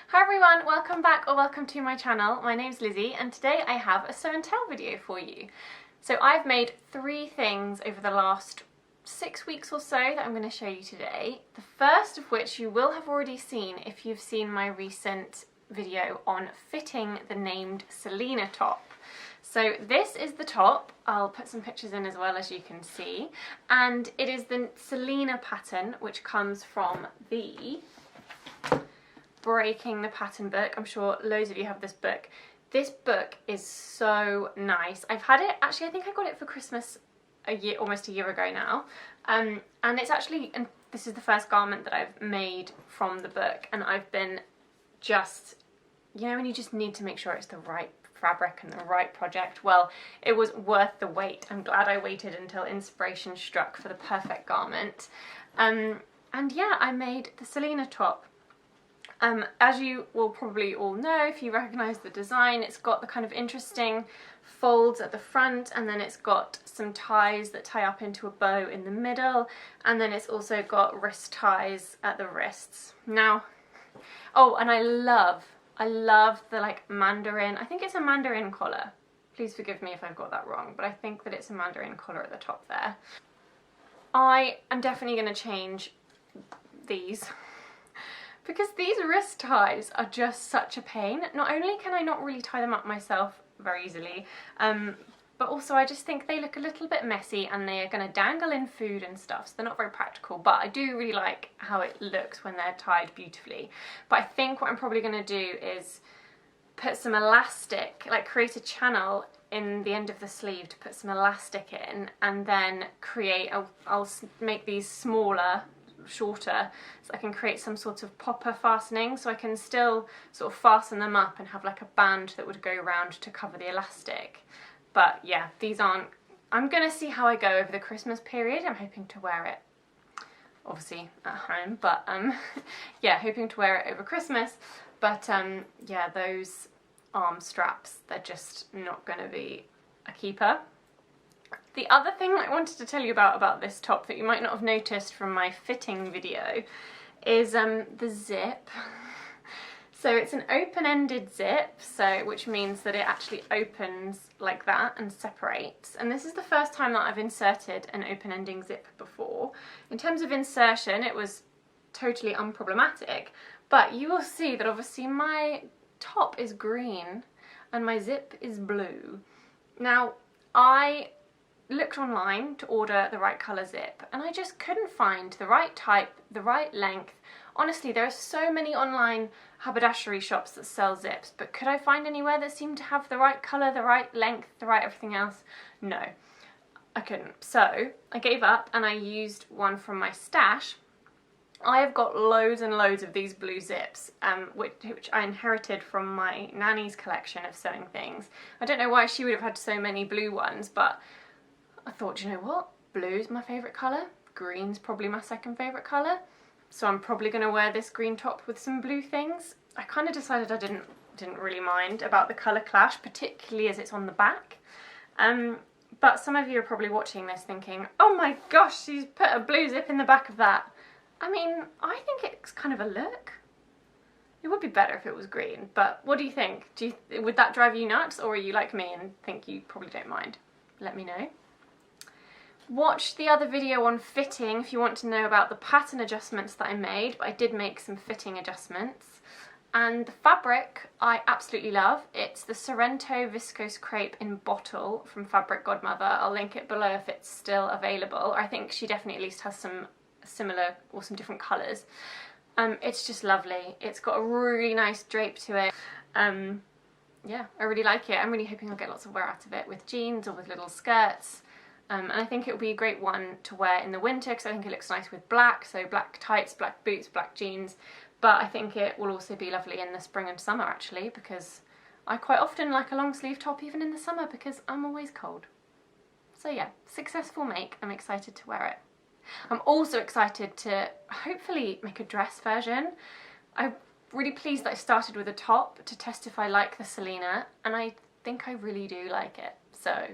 Hi everyone, welcome back or welcome to my channel. My name's Lizzie and today I have a show and tell video for you. So I've made 3 things over the last 6 weeks or so that I'm going to show you today. The first of which you will have already seen if you've seen my recent video on fitting the Named Solina top. So this is the top. I'll put some pictures in as well, as you can see, and it is the Selena Pattern, which comes from the Breaking the Pattern book. I'm sure loads of you have this book. This book is so nice. I've had it, actually I think I got it for Christmas almost a year ago now, and it's actually, and this is the first garment that I've made from the book, and I've been just, you know when you just need to make sure it's the right fabric and the right project? Well, it was worth the wait. I'm glad I waited until inspiration struck for the perfect garment. And yeah, I made the Selena top. As you will probably all know if you recognise the design, it's got the kind of interesting folds at the front, and then it's got some ties that tie up into a bow in the middle, and then it's also got wrist ties at the wrists. Now, oh, and I love the like mandarin, I think it's a mandarin collar. Please forgive me if I've got that wrong, but I think that it's a mandarin collar at the top there. I am definitely going to change these because these wrist ties are just such a pain. Not only can I not really tie them up myself very easily, but also I just think they look a little bit messy and they are going to dangle in food and stuff, so they're not very practical, but I do really like how it looks when they're tied beautifully. But I think what I'm probably going to do is put some elastic, like create a channel in the end of the sleeve to put some elastic in, and then create, I'll make these smaller, shorter, so I can create some sort of popper fastening, so I can still sort of fasten them up and have like a band that would go around to cover the elastic. But yeah, these aren't, I'm gonna see how I go over the Christmas period. I'm hoping to wear it obviously at home, but yeah, hoping to wear it over Christmas. But yeah, those arm straps, they're just not gonna be a keeper. The other thing I wanted to tell you about this top that you might not have noticed from my fitting video is the zip. So it's an open-ended zip, which means that it actually opens like that and separates. And this is the first time that I've inserted an open-ending zip before. In terms of insertion, it was totally unproblematic, but you will see that obviously my top is green and my zip is blue. Now, I looked online to order the right colour zip and I just couldn't find the right type, the right length. Honestly, there are so many online haberdashery shops that sell zips, but could I find anywhere that seemed to have the right colour, the right length, the right everything else? No, I couldn't. So I gave up and I used one from my stash. I have got loads and loads of these blue zips, which I inherited from my nanny's collection of sewing things. I don't know why she would have had so many blue ones, but I thought, you know what, blue's my favourite colour, green's probably my second favourite colour, so I'm probably going to wear this green top with some blue things. I kind of decided I didn't really mind about the colour clash, particularly as it's on the back. But some of you are probably watching this thinking, oh my gosh, she's put a blue zip in the back of that. I mean, I think it's kind of a look. It would be better if it was green, but what do you think? Would that drive you nuts, or are you like me and think you probably don't mind? Let me know. Watch the other video on fitting if you want to know about the pattern adjustments that I made, but I did make some fitting adjustments. And the fabric I absolutely love. It's the Sorrento Viscose Crepe in bottle from Fabric Godmother. I'll link it below if it's still available. I think she definitely at least has some similar or some different colours. It's just lovely. It's got a really nice drape to it. Yeah, I really like it. I'm really hoping I'll get lots of wear out of it with jeans or with little skirts. And I think it would be a great one to wear in the winter because I think it looks nice with black, so black tights, black boots, black jeans. But I think it will also be lovely in the spring and summer actually, because I quite often like a long sleeve top even in the summer because I'm always cold. So yeah, successful make. I'm excited to wear it. I'm also excited to hopefully make a dress version. I'm really pleased that I started with a top to test if I like the Selena, and I think I really do like it. So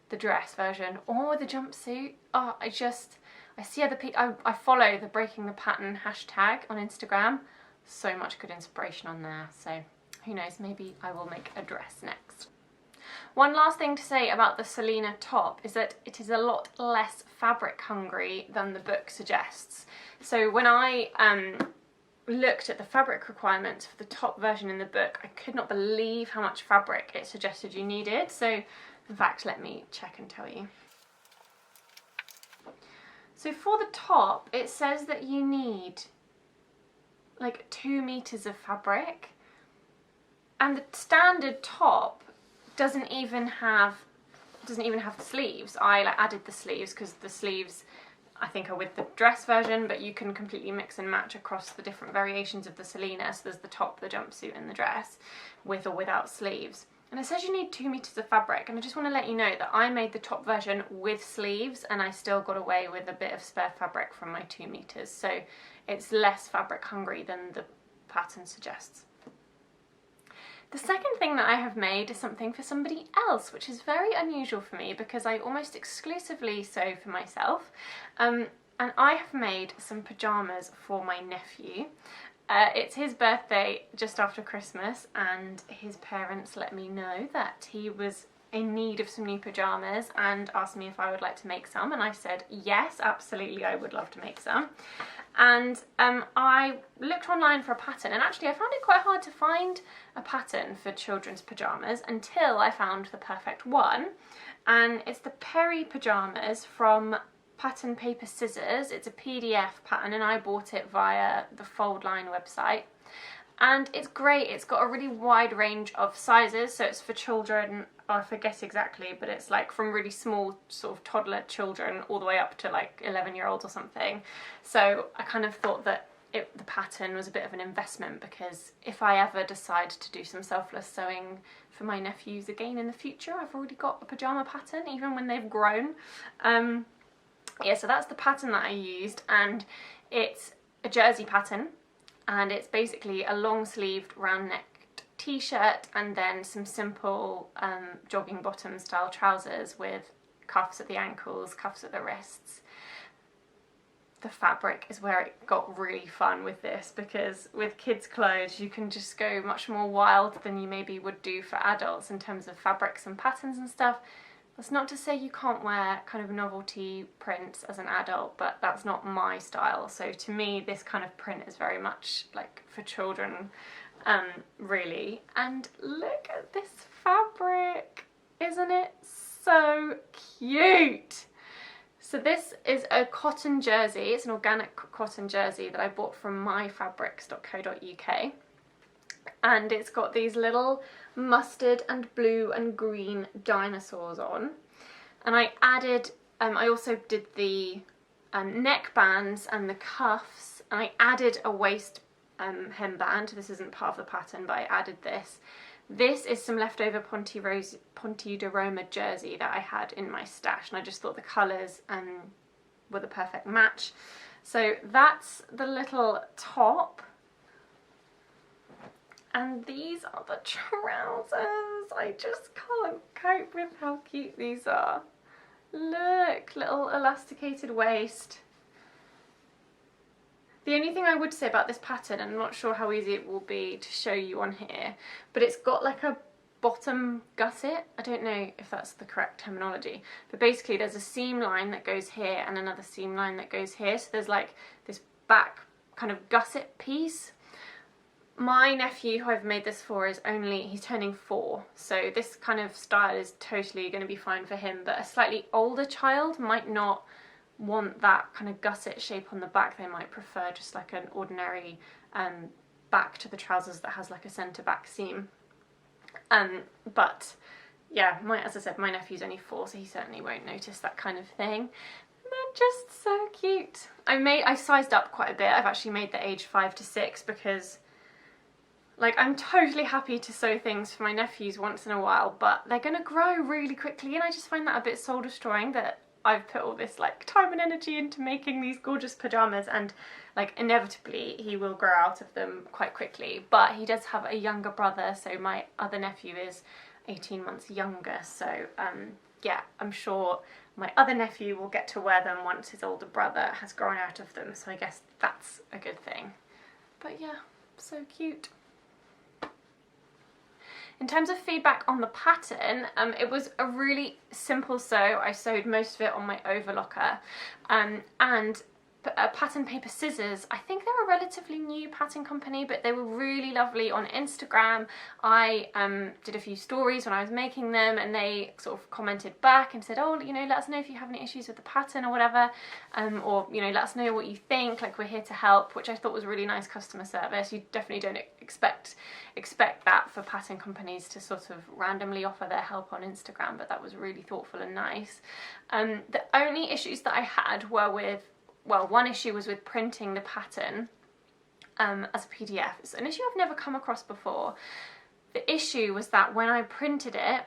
the dress version or the jumpsuit, oh, I see other people, I follow the Breaking the Pattern hashtag on Instagram. so much good inspiration on there, so who knows, maybe I will make a dress next. One last thing to say about the Selena top is that it is a lot less fabric hungry than the book suggests. So when I looked at the fabric requirements for the top version in the book, I could not believe how much fabric it suggested you needed. So in fact, let me check and tell you. So for the top, it says that you need like 2 meters of fabric, and the standard top doesn't even have the sleeves. I added the sleeves because the sleeves I think are with the dress version, but you can completely mix and match across the different variations of the Selena. So there's the top, the jumpsuit and the dress, with or without sleeves. And it says you need 2 meters of fabric, and I just want to let you know that I made the top version with sleeves and I still got away with a bit of spare fabric from my 2 meters. So it's less fabric hungry than the pattern suggests. The second thing that I have made is something for somebody else, which is very unusual for me because I almost exclusively sew for myself. And I have made some pajamas for my nephew. It's his birthday just after Christmas, and his parents let me know that he was in need of some new pajamas and asked me if I would like to make some, and I said yes, absolutely, I would love to make some. And I looked online for a pattern, and actually I found it quite hard to find a pattern for children's pajamas until I found the perfect one, and it's the Perri Pajamas from Pattern Paper Scissors. It's a PDF pattern and I bought it via the Foldline website, and it's great. It's got a really wide range of sizes, so it's for children, I forget exactly, but it's like from really small sort of toddler children all the way up to like 11-year-olds or something. So I kind of thought that the pattern was a bit of an investment, because if I ever decide to do some selfless sewing for my nephews again in the future, I've already got a pajama pattern even when they've grown. Yeah, so that's the pattern that I used, and it's a jersey pattern, and it's basically a long-sleeved round-necked t-shirt and then some simple jogging bottom style trousers with cuffs at the ankles, cuffs at the wrists. The fabric is where it got really fun with this, because with kids' clothes you can just go much more wild than you maybe would do for adults in terms of fabrics and patterns and stuff. That's not to say you can't wear kind of novelty prints as an adult, but that's not my style. So to me, this kind of print is very much like for children, really. And look at this fabric, isn't it so cute? So this is a cotton jersey. It's an organic cotton jersey that I bought from myfabrics.co.uk. And it's got these little mustard and blue and green dinosaurs on, and I added I also did the neck bands and the cuffs, and I added a waist hemband. This isn't part of the pattern, but I added this. This is some leftover Ponte de Roma jersey that I had in my stash, and I just thought the colours were the perfect match. So that's the little top. And these are the trousers. I just can't cope with how cute these are. Look, little elasticated waist. The only thing I would say about this pattern, and I'm not sure how easy it will be to show you on here, but it's got like a bottom gusset. I don't know if that's the correct terminology, but basically there's a seam line that goes here and another seam line that goes here. So there's like this back kind of gusset piece. My nephew, who I've made this for, he's turning 4, so this kind of style is totally going to be fine for him, but a slightly older child might not want that kind of gusset shape on the back. They might prefer just like an ordinary back to the trousers that has like a centre back seam. But yeah, as I said, my nephew's only 4, so he certainly won't notice that kind of thing. They're just so cute. I sized up quite a bit. I've actually made the age 5 to 6 because like I'm totally happy to sew things for my nephews once in a while, but they're gonna grow really quickly, and I just find that a bit soul destroying that I've put all this like time and energy into making these gorgeous pajamas, and like inevitably he will grow out of them quite quickly. But he does have a younger brother, so my other nephew is 18 months younger, so yeah, I'm sure my other nephew will get to wear them once his older brother has grown out of them, so I guess that's a good thing. But yeah, So cute. In terms of feedback on the pattern, it was a really simple sew. I sewed most of it on my overlocker, and Pattern Paper Scissors, I think they're a relatively new pattern company, but they were really lovely on Instagram. I did a few stories when I was making them, and they sort of commented back and said, oh, you know, let us know if you have any issues with the pattern or whatever, or, you know, let us know what you think, like, we're here to help, which I thought was really nice customer service. You definitely don't expect that for pattern companies to sort of randomly offer their help on Instagram, but that was really thoughtful and nice. The only issues that I had were with, well, one issue was with printing the pattern as a PDF. It's an issue I've never come across before. The issue was that when I printed it,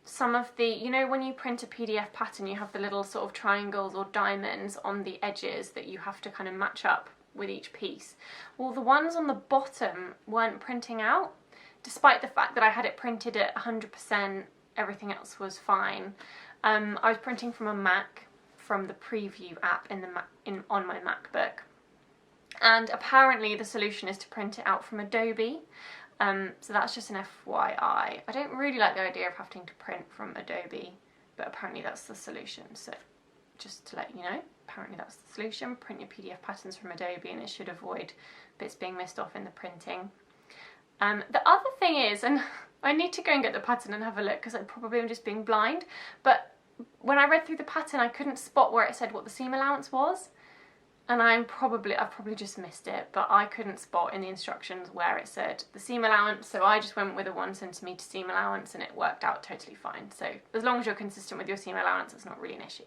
some of the, you know, when you print a PDF pattern, you have the little sort of triangles or diamonds on the edges that you have to kind of match up with each piece. Well, the ones on the bottom weren't printing out, despite the fact that I had it printed at 100%, everything else was fine. I was printing from a Mac, from the preview app on my MacBook, and apparently the solution is to print it out from Adobe, so that's just an FYI. I don't really like the idea of having to print from Adobe, but apparently that's the solution, so just to let you know, apparently that's the solution. Print your PDF patterns from Adobe and it should avoid bits being missed off in the printing. The other thing is, and I need to go and get the pattern and have a look because I probably am just being blind, but when I read through the pattern I couldn't spot where it said what the seam allowance was, and I've probably just missed it, but I couldn't spot in the instructions where it said the seam allowance, so I just went with a 1 centimetre seam allowance and it worked out totally fine. So as long as you're consistent with your seam allowance, it's not really an issue.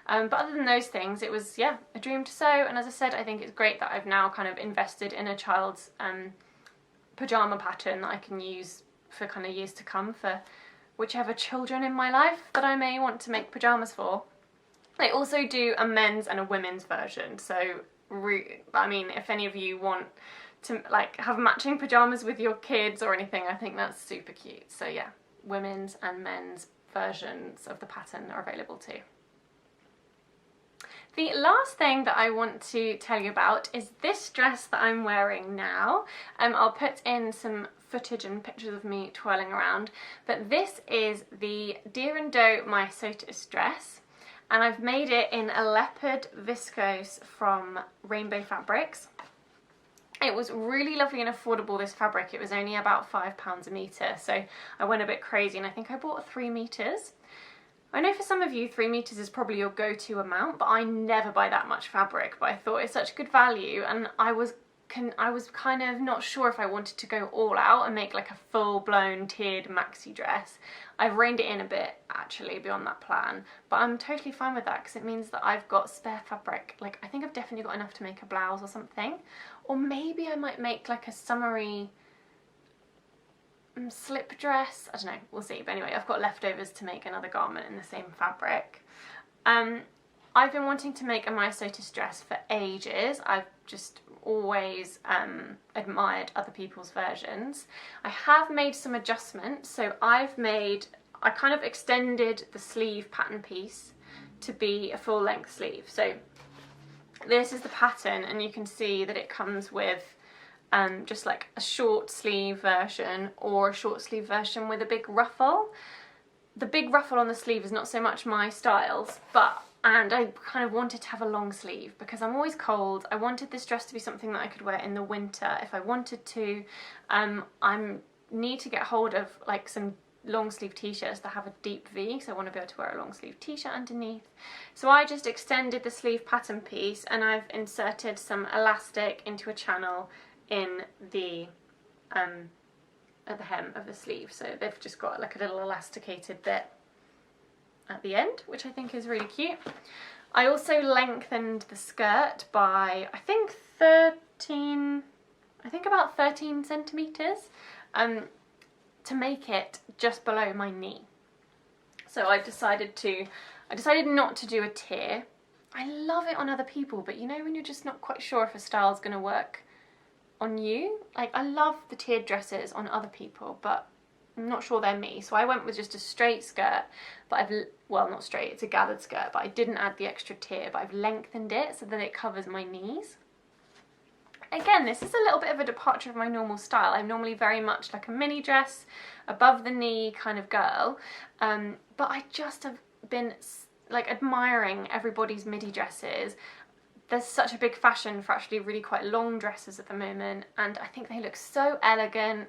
But other than those things, it was, yeah, a dream to sew, and as I said, I think it's great that I've now kind of invested in a child's pyjama pattern that I can use for kind of years to come for whichever children in my life that I may want to make pyjamas for. They also do a men's and a women's version, so I mean, if any of you want to like have matching pyjamas with your kids or anything, I think that's super cute. So yeah, women's and men's versions of the pattern are available too. The last thing that I want to tell you about is this dress that I'm wearing now. I'll put in some footage and pictures of me twirling around, but this is the Deer Doe Myosotis dress, and I've made it in a leopard viscose from Rainbow Fabrics. It was really lovely and affordable, this fabric. It was only about £5 a metre, so I went a bit crazy and I think I bought 3 metres. I know for some of you 3 metres is probably your go-to amount, but I never buy that much fabric, but I thought it's such good value, and I was kind of not sure if I wanted to go all out and make like a full-blown tiered maxi dress. I've reined it in a bit actually beyond that plan, but I'm totally fine with that because it means that I've got spare fabric. Like, I think I've definitely got enough to make a blouse or something, or maybe I might make like a summery slip dress. I don't know, we'll see. But anyway, I've got leftovers to make another garment in the same fabric. I've been wanting to make a Myosotis dress for ages. I've just always admired other people's versions. I have made some adjustments, so I kind of extended the sleeve pattern piece to be a full length sleeve. So this is the pattern, and you can see that it comes with just like a short sleeve version or a short sleeve version with a big ruffle. The big ruffle on the sleeve is not so much my styles, and I kind of wanted to have a long sleeve because I'm always cold. I wanted this dress to be something that I could wear in the winter if I wanted to. I need to get hold of like some long sleeve t-shirts that have a deep V, so I want to be able to wear a long sleeve t-shirt underneath. So I just extended the sleeve pattern piece, and I've inserted some elastic into a channel in the at the hem of the sleeve, so they've just got like a little elasticated bit at the end, which I think is really cute. I also lengthened the skirt by I think about 13 centimetres to make it just below my knee. So I decided not to do a tier. I love it on other people, but you know when you're just not quite sure if a style is going to work on you? Like, I love the tiered dresses on other people, but I'm not sure they're me. So I went with just a straight skirt, but well, not straight, it's a gathered skirt, but I didn't add the extra tier, but I've lengthened it so that it covers my knees. again, this is a little bit of a departure of my normal style. I'm normally very much like a mini dress, above the knee kind of girl, but I just have been like admiring everybody's midi dresses. There's such a big fashion for actually really quite long dresses at the moment, and I think they look so elegant,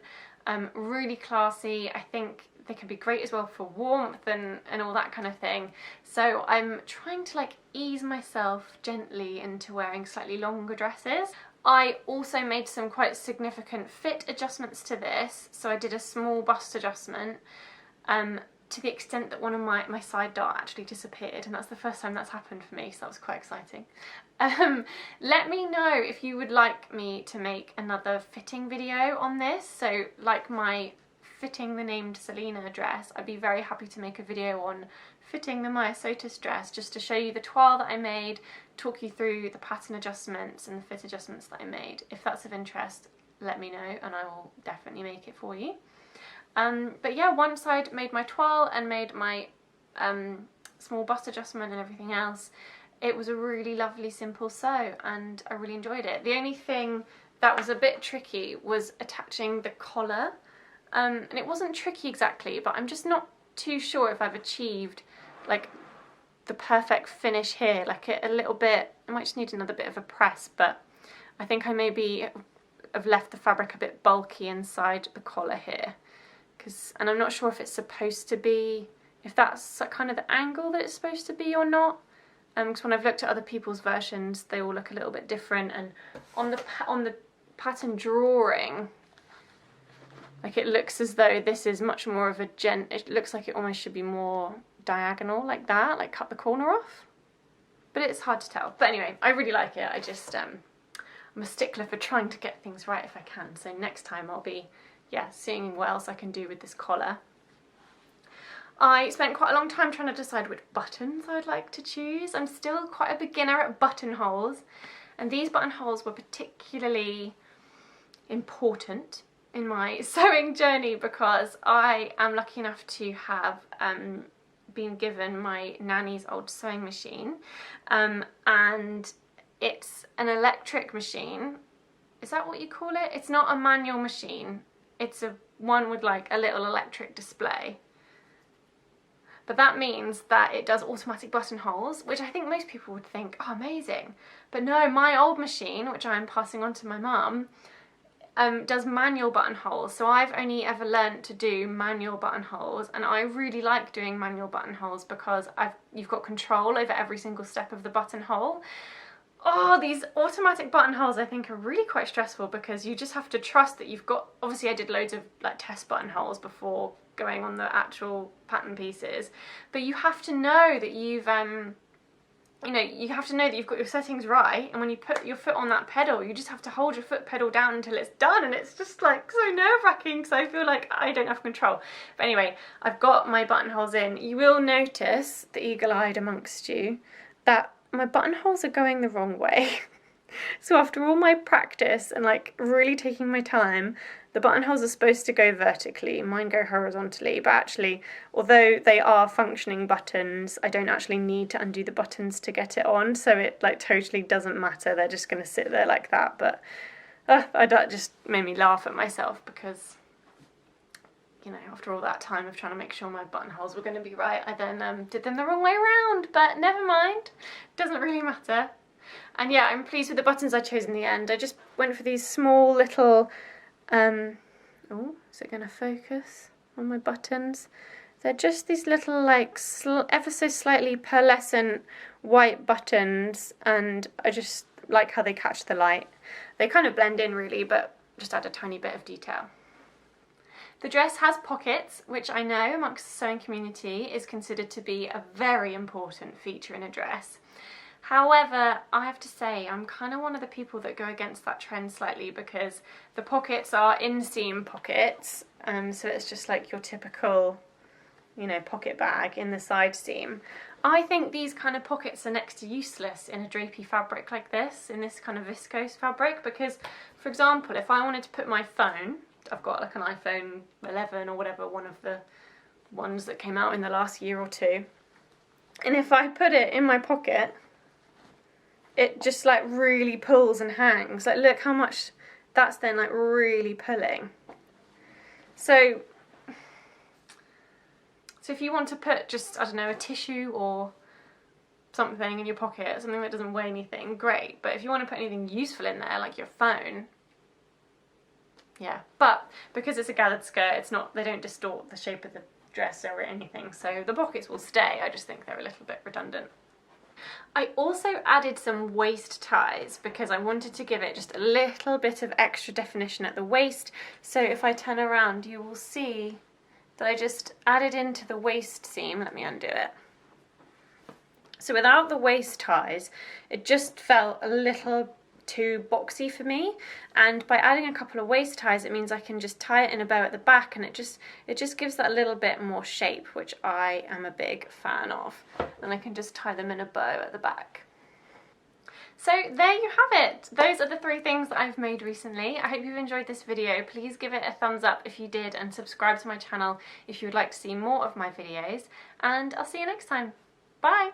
really classy. I think they can be great as well for warmth and all that kind of thing. So I'm trying to like ease myself gently into wearing slightly longer dresses. I also made some quite significant fit adjustments to this. So I did a small bust adjustment, to the extent that one of my side dart actually disappeared, and that's the first time that's happened for me, so that was quite exciting. Let me know if you would like me to make another fitting video on this. So like my fitting the Named Solina dress, I'd be very happy to make a video on fitting the Myosotis dress, just to show you the toile that I made, talk you through the pattern adjustments and the fit adjustments that I made. If that's of interest, let me know and I will definitely make it for you. But yeah, once I'd made my toile and made my small bust adjustment and everything else, it was a really lovely simple sew and I really enjoyed it. The only thing that was a bit tricky was attaching the collar, and it wasn't tricky exactly, but I'm just not too sure if I've achieved like the perfect finish here. Like a little bit, I might just need another bit of a press, but I think I maybe have left the fabric a bit bulky inside the collar here. And I'm not sure if it's supposed to be, if that's kind of the angle that it's supposed to be or not. Because when I've looked at other people's versions, they all look a little bit different. And on the pattern drawing, like it looks as though this is much more of a it looks like it almost should be more diagonal like that, like cut the corner off. But it's hard to tell. But anyway, I really like it. I just, I'm a stickler for trying to get things right if I can. So next time I'll be, yeah, seeing what else I can do with this collar. I spent quite a long time trying to decide which buttons I'd like to choose. I'm still quite a beginner at buttonholes, and these buttonholes were particularly important in my sewing journey because I am lucky enough to have been given my nanny's old sewing machine, and it's an electric machine. Is that what you call it? It's not a manual machine. It's one with like a little electric display. But that means that it does automatic buttonholes, which I think most people would think, oh, amazing. But no, my old machine, which I'm passing on to my mum, does manual buttonholes. So I've only ever learnt to do manual buttonholes, and I really like doing manual buttonholes because you've got control over every single step of the buttonhole. Oh, these automatic buttonholes I think are really quite stressful because you just have to trust that you've got, obviously I did loads of like test buttonholes before going on the actual pattern pieces, but you have to know that you've, you know, you have to know that you've got your settings right, and when you put your foot on that pedal, you just have to hold your foot pedal down until it's done, and it's just like so nerve-wracking because I feel like I don't have control. But anyway, I've got my buttonholes in. You will notice, the eagle-eyed amongst you, that my buttonholes are going the wrong way. So after all my practice and like really taking my time, the buttonholes are supposed to go vertically, mine go horizontally, but actually, although they are functioning buttons, I don't actually need to undo the buttons to get it on, so it like totally doesn't matter, they're just going to sit there like that. But that just made me laugh at myself because, you know, after all that time of trying to make sure my buttonholes were going to be right, I then did them the wrong way around, but never mind, doesn't really matter. And yeah, I'm pleased with the buttons I chose in the end. I just went for these small little, oh, is it going to focus on my buttons? They're just these little like ever so slightly pearlescent white buttons, and I just like how they catch the light. They kind of blend in really, but just add a tiny bit of detail. The dress has pockets, which I know amongst the sewing community is considered to be a very important feature in a dress. However, I have to say I'm kind of one of the people that go against that trend slightly because the pockets are inseam pockets, so it's just like your typical, you know, pocket bag in the side seam. I think these kind of pockets are next to useless in a drapey fabric like this, in this kind of viscose fabric, because, for example, if I wanted to put my phone, I've got like an iPhone 11 or whatever, one of the ones that came out in the last year or two, and if I put it in my pocket, it just like really pulls and hangs. Like look how much that's then like really pulling. So if you want to put just, I don't know, a tissue or something in your pocket, something that doesn't weigh anything, great. But if you want to put anything useful in there, like your phone, yeah. But because it's a gathered skirt, it's not, they don't distort the shape of the dress or anything, so the pockets will stay. I just think they're a little bit redundant. I also added some waist ties because I wanted to give it just a little bit of extra definition at the waist. So if I turn around, you will see that I just added into the waist seam. Let me undo it. So without the waist ties, it just felt a little too boxy for me, and by adding a couple of waist ties, it means I can just tie it in a bow at the back, and it just gives that little bit more shape, which I am a big fan of. And I can just tie them in a bow at the back. So there you have it. Those are the 3 things that I've made recently. I hope you've enjoyed this video. Please give it a thumbs up if you did, and subscribe to my channel if you would like to see more of my videos. And I'll see you next time. Bye!